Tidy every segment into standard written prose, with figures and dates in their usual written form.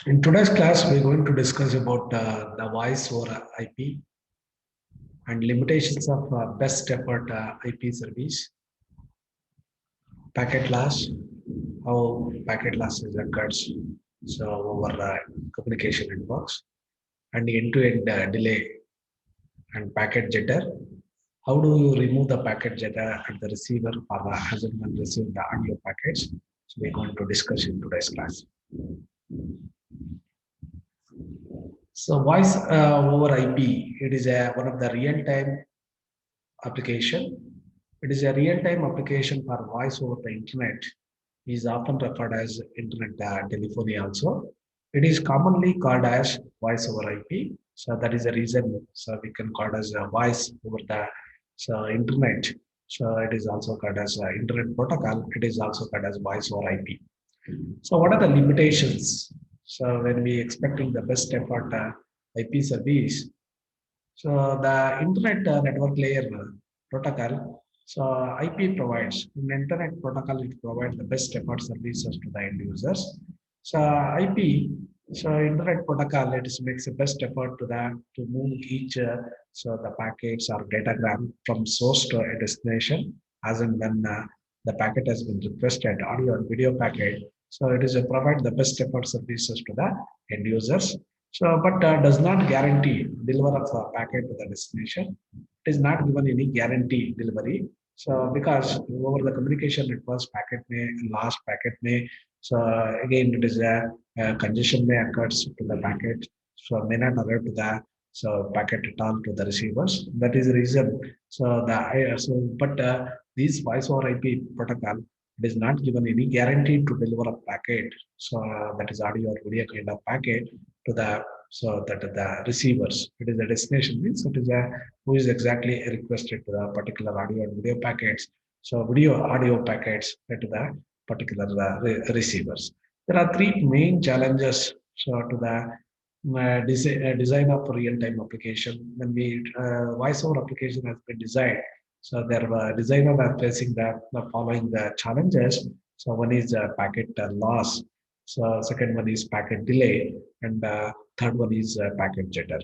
In today's class, we're going to discuss about the voice over IP and limitations of best effort IP service, packet loss, how packet loss is occurs so over communication networks, and end-to-end delay and packet jitter. How do you remove the packet jitter at the receiver or as and when receive the audio packets? So we're going to discuss in today's class. So voice over IP, it is one of the real-time application. It is a real-time application for voice over the internet. Is often referred as internet telephony also. It is commonly called as voice over IP. So that is the reason. So we can call it as a voice over the internet. So it is also called as internet protocol. It is also called as voice over IP. So what are the limitations? So when we expecting the best effort IP service, so the internet network layer protocol, so IP provides, in internet protocol, it provides the best effort services to the end users. So IP, so internet protocol, it is makes the best effort to the to move each so the packets or datagram from source to a destination, as and when the packet has been requested, audio or video packet. So it is provide the best effort services to the end users. So, but does not guarantee deliver of a packet to the destination. It is not given any guarantee delivery. So, because over the communication networks, packet may last packet may. So again, it is a congestion may occurs to the packet. So may not arrive to the so packet at all to the receivers. That is the reason. So but these voice over IP protocol, it is not given any guarantee to deliver a packet. So that is audio or video kind of packet to the so that the receivers. It is the destination means it is a who is exactly requested to the particular audio and video packets. So video audio packets to the particular receivers. There are three main challenges so to the design of real-time application. When we voiceover application has been designed, so their designer are facing the following challenges. So one is packet loss. So second one is packet delay, and third one is packet jitter.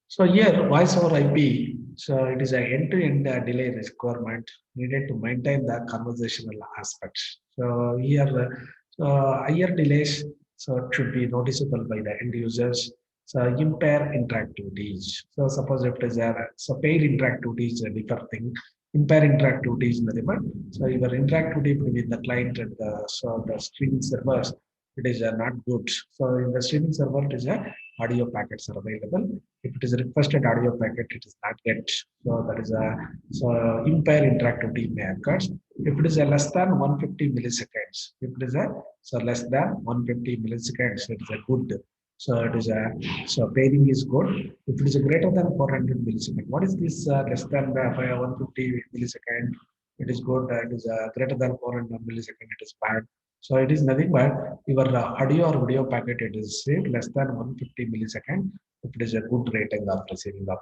So here, voice over IP, so it is an end-to-end delay requirement needed to maintain the conversational aspects. So here, higher delays so it should be noticeable by the end users. So impair interactivities. So suppose if it is a so paid interactivity is a different thing. Impair interactivity is nothing but so your interactivity between the client and the streaming servers, it is not good. So in the streaming server, it is a audio packets are available. If it is a requested audio packet, it is not get. So that is a so impair interactivity may occur. If it is a less than 150 milliseconds, if it is a so less than 150 milliseconds, it is a good. So it is a so pairing is good. If it is a greater than 400 milliseconds, what is this less than 150 millisecond? It is good. It is greater than 400 millisecond. It is bad. So it is nothing but your audio or video packet. It is saved less than 150 millisecond. If it is a good rating of receiving of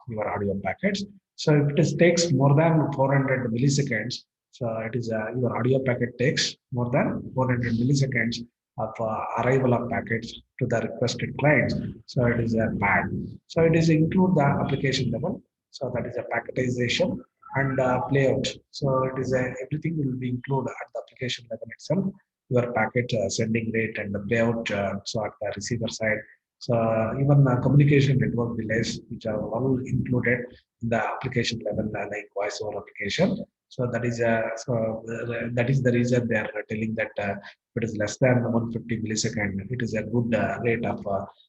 your audio packets. So if it is takes more than 400 milliseconds, so it is your audio packet takes more than 400 milliseconds of arrival of packets to the requested clients. So it is a bad. So it is include the application level. So that is a packetization and playout. So it is a, everything will be included at the application level itself. Your packet sending rate and the playout. So at the receiver side. So even communication network delays, which are all included in the application level, like voice over application. So that is that is the reason they are telling that if it is less than 150 millisecond, it is a good rate of.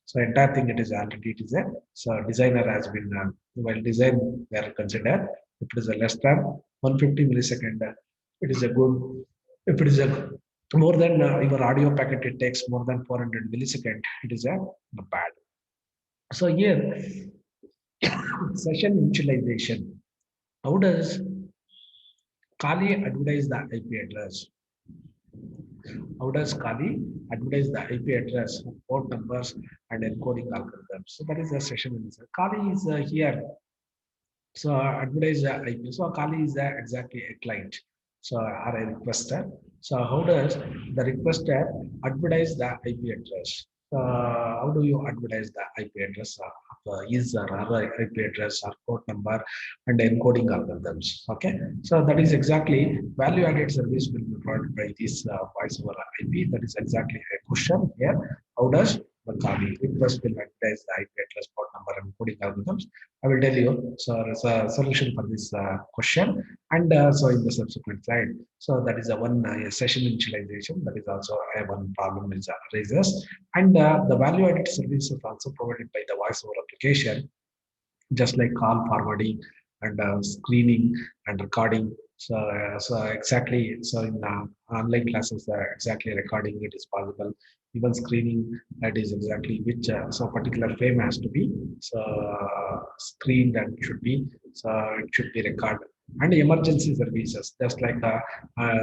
So entire thing it is already it is a so designer has been while design they are considered if it is a less than 150 millisecond, it is a good. If it is a more than your audio packet, it takes more than 400 millisecond. It is a bad. So here, session initialization. How does Kali advertise the IP address? How does Kali advertise the IP address, port numbers, and encoding algorithms? So that is the session. Kali is here. So advertise the IP. So Kali is exactly a client. so or a requester. So how does the requester advertise the IP address? How do you advertise the IP address of user or IP address or port number and encoding algorithms? Okay, so that is exactly value-added service will be provided by this voice over IP. That is exactly a question here. How does the Kali request will advertise the IP address, port number, and encoding algorithms? I will tell you. So there's a solution for this question, and so in the subsequent slide. So that is a one session initialization. That is also a one problem which raises, and the value-added service is also provided by the voice over application, just like call forwarding and screening and recording. So exactly, so in online classes, exactly recording it is possible. Even screening, that is exactly which so particular frame has to be screened and should be so it should be recorded. And emergency services, just like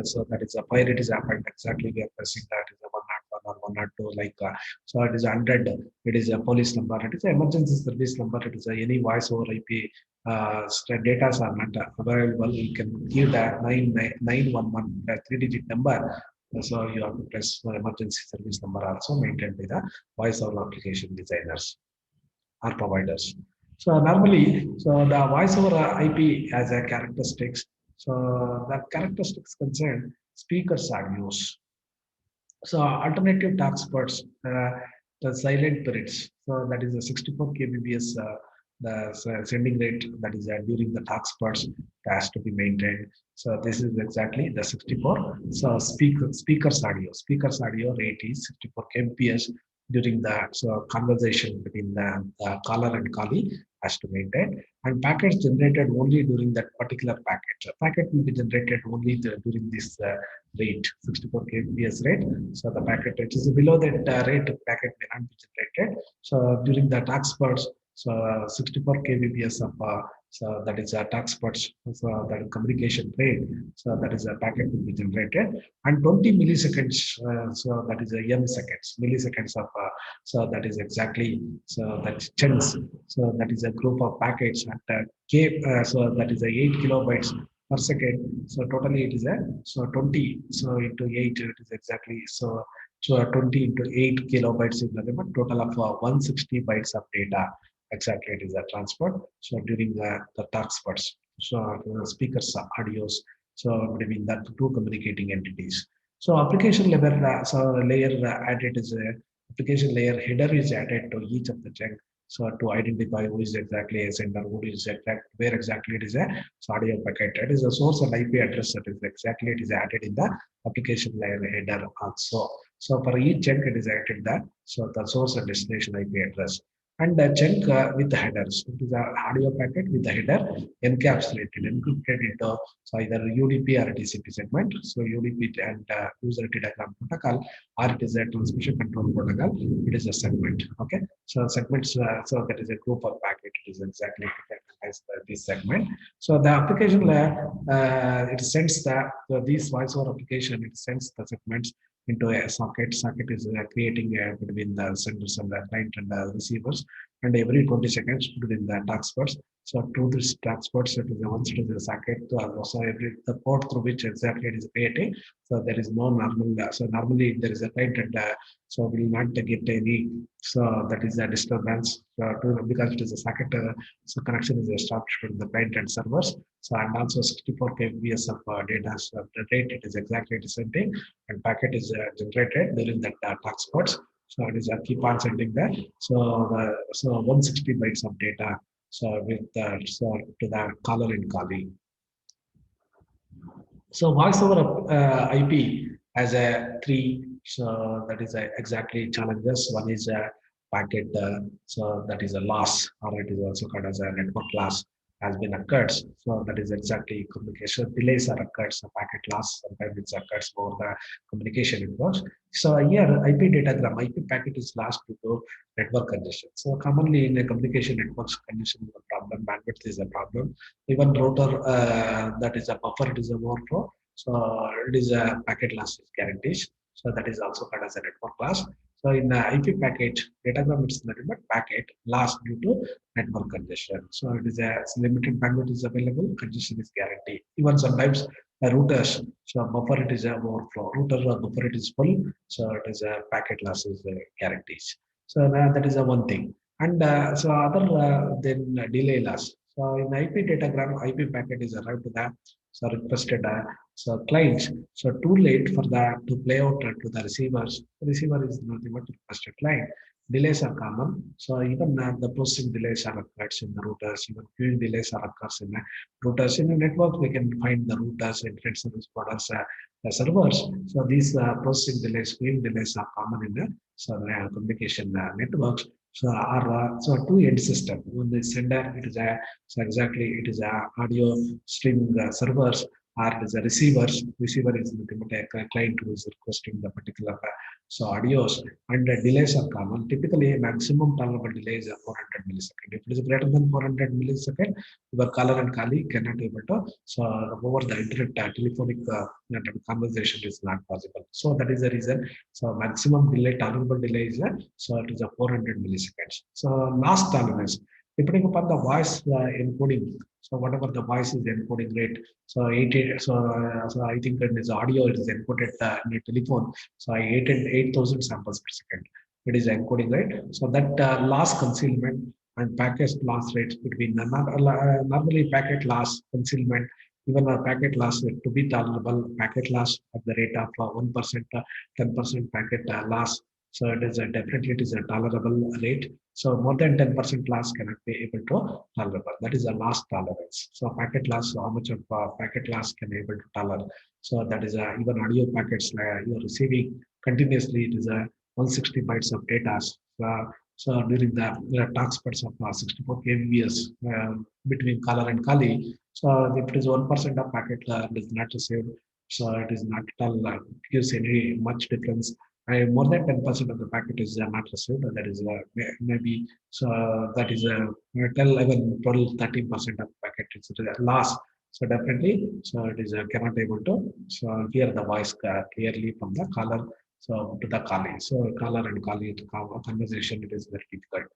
so that is a fire it is happened exactly we are pressing that is a 101 or 102 like so it is 100, it is a police number, it is an emergency service number, it is any voice over IP data are not available. You can give that 911 three-digit number. So you have to press the emergency service number also maintained by the voice over application designers or providers. So normally, so the voice over IP has a characteristics. So that characteristics concern speakers are used. So alternative talk spots, the silent periods. So that is a 64 kbps. The sending rate that is during the talk spots has to be maintained. So this is exactly the 64. So speakers audio rate is 64 kbps during the so conversation between the caller and callee has to maintain. And packets generated only during that particular packet. So packet will be generated only during this rate, 64 kbps rate. So the packet rate is below that rate, packet may not be generated. So during the tax spots, so 64 kbps of so that is a tax spots, so that is communication rate. So that is a packet will be generated, and 20 milliseconds. So that is a m seconds, milliseconds of. So that is exactly so that chunks. So that is a group of packets at k. So that is a 8 kilobytes per second. So totally it is a so 20 so into 8 it is exactly so 20 into 8 kilobytes is nothing but total of 160 bytes of data. Exactly it is a transport. So during the talk spots, so speakers audios so between that two communicating entities. So application level so layer added is a application layer header is added to each of the chunk. So to identify who is exactly a sender, who is exact, where exactly it is a audio packet. It is a source and IP address that is exactly it is added in the application layer header also. So for each chunk it is added that so the source and destination IP address. And the chunk with the headers. It is a audio packet with the header encapsulated, encrypted into so either UDP or TCP segment. So UDP and user diagram protocol, or it is a transmission control protocol. It is a segment. Okay. So segments. So that is a group of packet. It is exactly as this segment. So the application layer it sends these voice over application. It sends the segments into a socket. Socket is creating between the senders and the client and the receivers, and every 20 seconds between the talk spots. So to this talk spots, it is once it is a socket, so every the port through which exactly it is creating. So there is no normal. So normally there is a client and so we will not get any. So that is a disturbance because it is a socket. So connection is established between the client and servers. So and also 64 kbps of data. So the rate it is exactly the same thing, and packet is generated during that talk spots. So it is keep on sending that. So 160 bytes of data. So with so to the caller and calling. So voice over IP has a three. So that is exactly challenges. One is a packet. So that is a loss, or it is also called as a network loss has been occurred. So that is exactly communication delays are occurred. So packet loss sometimes it occurs for the communication networks. So here IP datagram, IP packet is lost due to network congestion. So commonly in a communication networks congestion is a problem, bandwidth is a problem. Even router that is a buffer, it is a overflow. So it is a packet loss guarantees. So that is also called as a network loss. So in the IP packet, datagram it's nothing but packet lost due to network congestion. So it is a limited bandwidth is available, congestion is guaranteed. Even sometimes routers, so buffer it is a overflow, router or buffer it is full, so it is a packet loss is guarantees. So that is a one thing. And so other then delay loss. So in IP datagram, IP packet is arrived to the so requested so clients. So too late for the to play out to the receivers. The receiver is nothing but requested client. Delays are common. So even the processing delays are occurred in the routers. Even queuing delays are occurs in the routers. In the network, we can find the routers, internet service providers, the servers. So these processing delays, queuing delays are common in the so communication networks. So our so two end system. When the sender, it is a so exactly it is a audio streaming servers or it is a receivers. Receiver is nothing but a client who is requesting the particular so audios and the delays are common. Typically, maximum tolerable delay is 400 millisecond. If it is greater than 400 millisecond, your caller and callee cannot able to so over the internet telephonic conversation is not possible. So that is the reason. So maximum delay tolerable delay is so it is a 400 milliseconds. So last tolerance depending upon the voice encoding. So whatever the voice is encoding rate. So 80. So I think in this audio it is encoded in a telephone. So I 8,000 samples per second. It is encoding rate. So that loss concealment and packet loss rates between normally packet loss concealment even a packet loss to be tolerable packet loss at the rate of 1%, 10% packet loss. So it is definitely it is a tolerable rate. So more than 10% loss cannot be able to tolerable. That is a loss tolerance. So packet loss, how much of packet loss can be able to tolerate. So that is even audio packets you're receiving continuously. It is a 160 bytes of data. So during the talk speeds of 64 kbps between caller and callee, so if it is 1% of packet it is not received, so it is not at all gives any much difference. More than 10% of the packet is not received. That is maybe so that is 10, 11, 12, 13% of packet is lost. So definitely, so it is cannot able to so hear the voice clearly from the caller so to the calling. So caller and calling to conversation it is very difficult.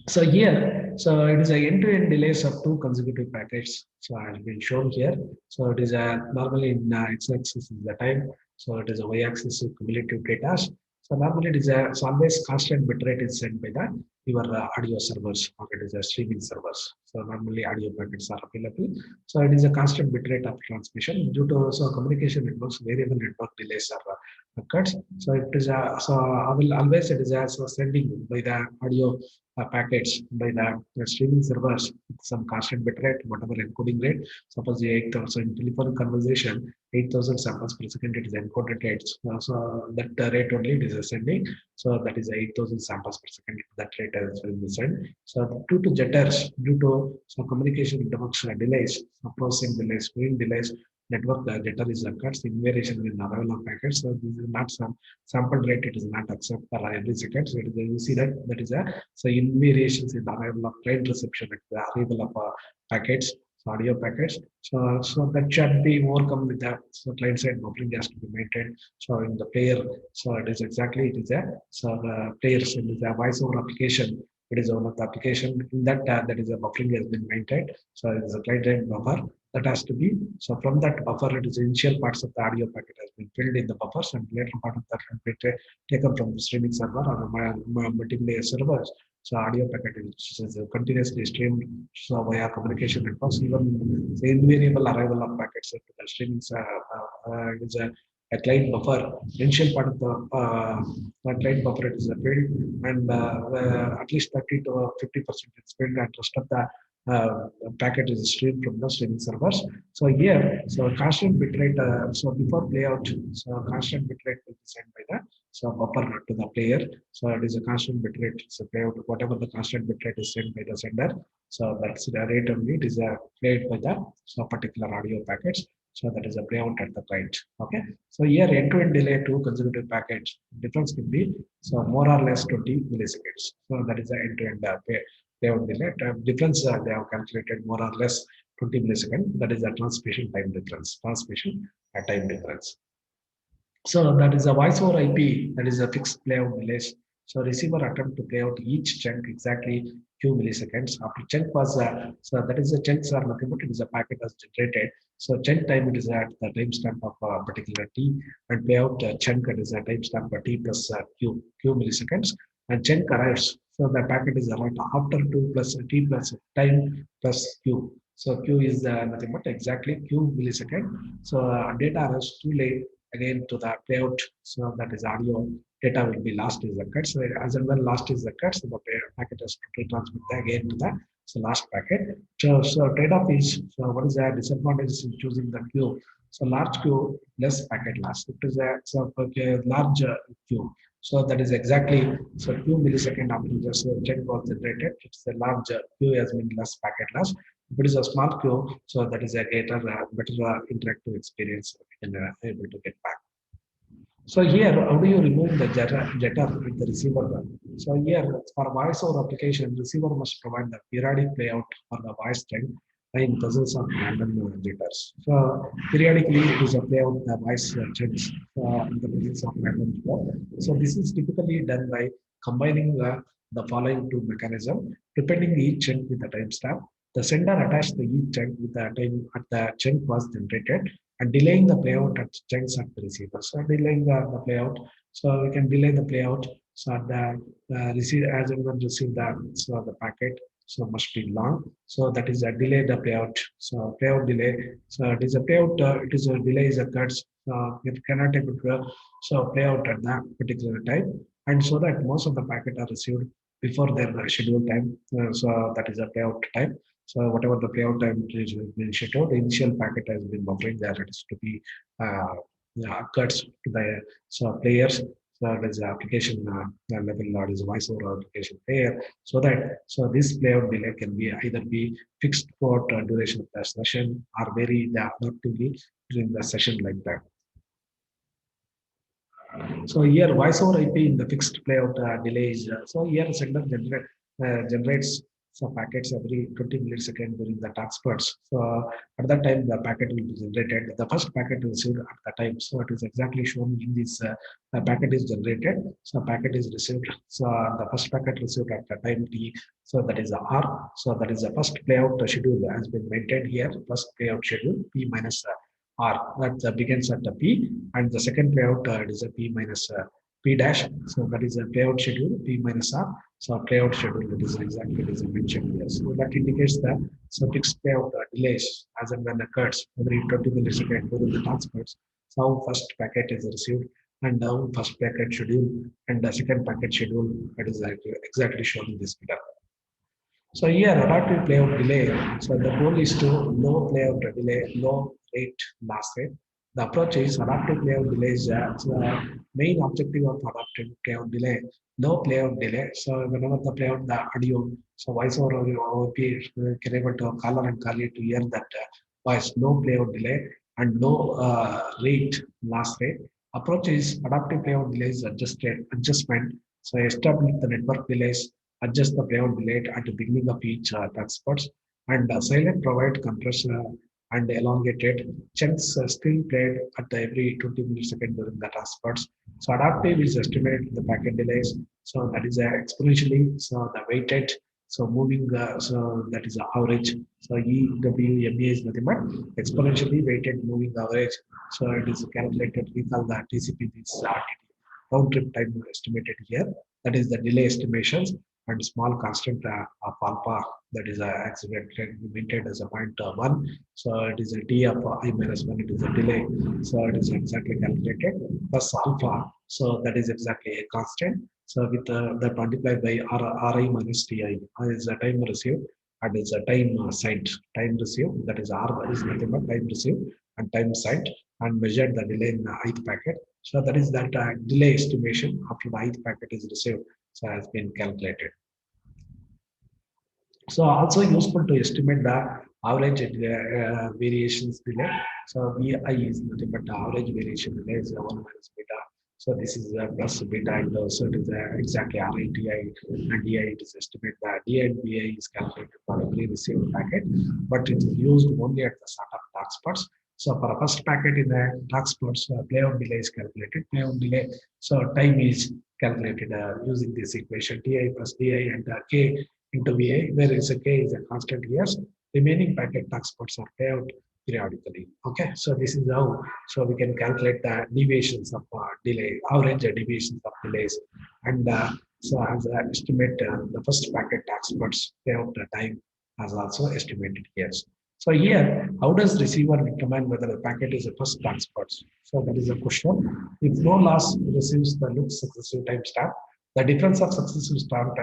So here, so it is a end-to-end delays of two consecutive packets. So has been shown here. So it is a normally in x-axis is the time. So it is a y-axis is cumulative data. So normally it is a it's always constant bitrate is sent by the your audio servers or it is a streaming servers. So normally audio packets are available. So it is a constant bitrate of transmission due to so communication networks variable network delays are occurred. So it is a so I will always it is a so sending by the audio packets by the streaming servers with some constant bit rate, whatever encoding rate. Suppose the 8,000 telephone conversation, 8,000 samples per second, it is encoded rate. So that rate only it is sending. So that is 8,000 samples per second. That rate is will be sent. So due to jitters, due to some communication networks delays, processing delays, screen delays, network jitter is occurs, invariation in arrival of packets. So this is not some sample rate, it is not accept for every second. So it is, you see that that is a so in variations in the arrival of client reception at the arrival of packets, so audio packets. So that should be overcome with the so client side buffering has to be maintained. So in the player, so it is exactly it is a so the players in the voice over application. It is one of the application in that that is a buffering has been maintained. So it is a client side buffer that has to be so from that buffer it is initial parts of the audio packet has been filled in the buffers and later part of that can be taken from the streaming server or multiplayer servers. So audio packet is continuously streamed so via communication networks. Even the invariable arrival of packets into the streaming is a client buffer. Initial part of the client buffer it is filled and at least 30 to 50% is filled and rest of the packet is streamed from the streaming servers. So here, so constant bitrate. So before playout, so constant bitrate will be sent by the so buffer to the player. So it is a constant bitrate. So playout, whatever the constant bitrate is sent by the sender. So that's the rate only. It is played by the so particular audio packets. So that is a playout at the client. Okay. So here end-to-end delay two consecutive packets. Difference could be so more or less 20 milliseconds. So that is the end-to-end playout delay. Difference they have calculated more or less 20 milliseconds. That is the transmission time difference. Transmission time difference. So that is a voice over IP, that is a fixed playout delays. So receiver attempt to play out each chunk exactly few milliseconds. After chunk was so that is a chunks are nothing but it is a packet as generated. So chunk time it is at the timestamp of a particular t, and play out chunk it is a timestamp for t plus q milliseconds, and chunk arrives. So the packet is arrived after 2 plus t plus time plus q. So q is nothing but exactly q millisecond. So data arrives too late again to the playout. So that is audio data will be lost is the cut. So as and when lost is the cut, so the packet has to transmit again to the so last packet. So trade-off is so what is the disadvantage in choosing the queue? So large queue, less packet loss. It is a so okay, large queue. So that is exactly so few millisecond after just check was generated. It's a large queue has been less packet loss. If it is a small queue, so that is a better interactive experience we can able to get back. So here, how do you remove the jitter with the receiver? So here, for voice over application, receiver must provide the periodic playout for the voice string in presence of random jitters. So periodically, it is a playout the voice chunks in the presence of random jitter. So this is typically done by combining the following two mechanism, depending each chunk with the timestamp. The sender attached the each chunk with the time at the chunk was generated and delaying the playout at chunks at the receiver. So delaying the playout, so we can delay the playout. So the receive as and when receive the so the packet, so must be long. So that is a delay the playout. So playout delay. So it is a playout. It is a delay is occurs. It cannot able to so play out at that particular time, and so that most of the packet are received before their scheduled time. So that is a playout time. So whatever the playout time is been scheduled, the initial packet has been buffering there. It is to be uh, cuts to the so players. So there's an application level or is voice over application player. So that so this playout delay can be either be fixed for duration of the session or vary the adaptively during the session like that. So here voice over IP in the fixed playout delay is so here sender generates some packets every 20 milliseconds during the transfers. So at that time the packet will be generated. The first packet is received at the time. So it is exactly shown in this packet is generated. So packet is received. So the first packet received at the time T. So that is a R. So that is the first playout schedule has been maintained here. First playout schedule P minus R that begins at the P, and the second playout is a P minus P dash. So that is a playout schedule P minus R. So playout schedule that is exactly it is mentioned here. So that indicates that so fixed playout delays as and when occurs every 20 milliseconds during the transfers. So first packet is received and now first packet schedule and the second packet schedule that is exactly shown in this figure. So here adaptive playout delay. So the goal is to low playout delay, low rate last rate. The approach is adaptive playout delay is the main objective of adaptive playout delay, low playout delay. So whenever the playout the audio, so voice over OP can able to caller and caller to hear that voice low playout delay and low rate last rate. Approach is adaptive playout delays adjustment. So establish the network delays adjust the playout delay at the beginning of each transports, and silent provide compressor and elongated chunks still played at the every 20 milliseconds during the transports. So adaptive is estimated the packet delays. So that is exponentially. So the weighted. So moving. So that is the average. So EWMA is nothing but exponentially weighted moving average. So it is calculated. We call the TCP. This is RTT. Round trip time estimated here. That is the delay estimations and small constant of alpha that is accidentally maintained as a point 1. So it is a t of I minus 1, it is a delay. So it is exactly calculated plus alpha. So that is exactly a constant. So with that multiplied by Ri minus Ti is a time received and is a time sent. Time received that is R is nothing but time received and time sent and measured the delay in the ith packet. So that is that delay estimation after the ith packet is received so has been calculated. So also useful to estimate the average variations delay. So VI is nothing but the average variation delay is 1 minus beta. So this is plus beta and so it is exactly RITI and DI it is estimated that DI and BI is calculated for every received packet, but it is used only at the start of dark spots. So for a first packet in the dark spots, playout delay is calculated. Playout delay, so time is calculated using this equation Ti plus Di and K into Va, where is a K is a constant here. Remaining packet dark spots are playout periodically. Okay, so this is how so we can calculate the deviations of delay, average deviations of delays, and so as estimate the first packet dark spots payout time as also estimated here. So here, how does receiver determine whether the packet is a first transport? So that is a question. If no loss receives the look successive timestamp, the difference of successive stamp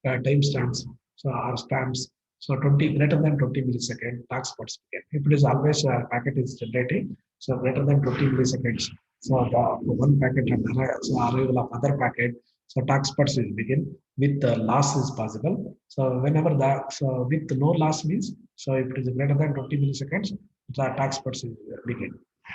timestamps so are stamps so 20 greater than 20 millisecond transports begin. If it is always a packet is generating, so greater than 20 milliseconds. So the one packet and so arrival of other packet, so transports will begin with the loss is possible. So whenever that so with no loss means so if it is greater than 20 milliseconds, the tax parts will begin.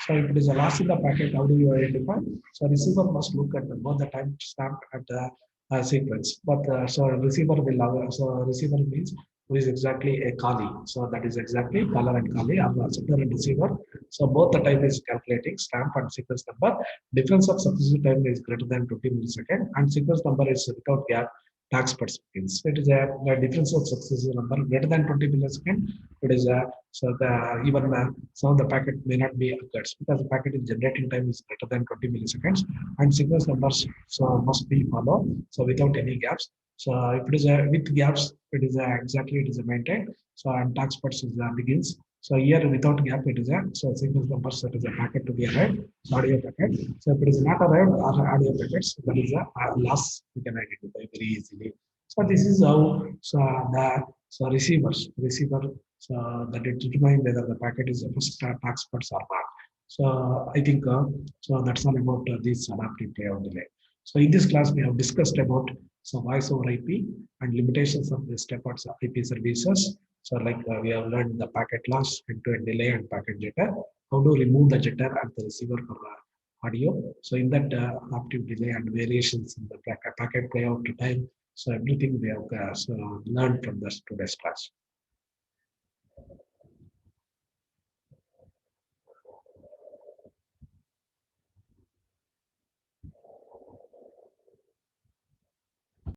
So if it is a loss in the packet, how do you identify? So receiver must look at both the time stamp and the sequence. But so receiver will so receiver means who is exactly a Kali. So that is exactly caller and Kali are the sender and receiver. So both the time is calculating stamp and sequence number. Difference of successive time is greater than 20 millisecond and sequence number is without gap tax perspectives. It is a difference of successive number greater than 20 millisecond. It is a so the even some of the packet may not be occurs because the packet is generating time is greater than 20 milliseconds and sequence numbers so must be follow so without any gaps. So if it is a with gaps, it is a exactly it is a maintained. So and tax parts is begins. So here without gap it is a so sequence numbers that is a packet to be arrived, so audio packet. So if it is not arrived or audio packets, that is a loss we can identify very easily. So this is how so the so receiver so that it determine whether the packet is a first tax parts or not. So I think so that's all about this adaptive payout delay. So in this class we have discussed about so voice over IP and limitations of the step of IP services. So like we have learned the packet loss, end-to-end delay, and packet jitter. How to remove the jitter at the receiver for audio. So in that adaptive delay and variations in the packet playout time. So everything we have so learned from this today's class.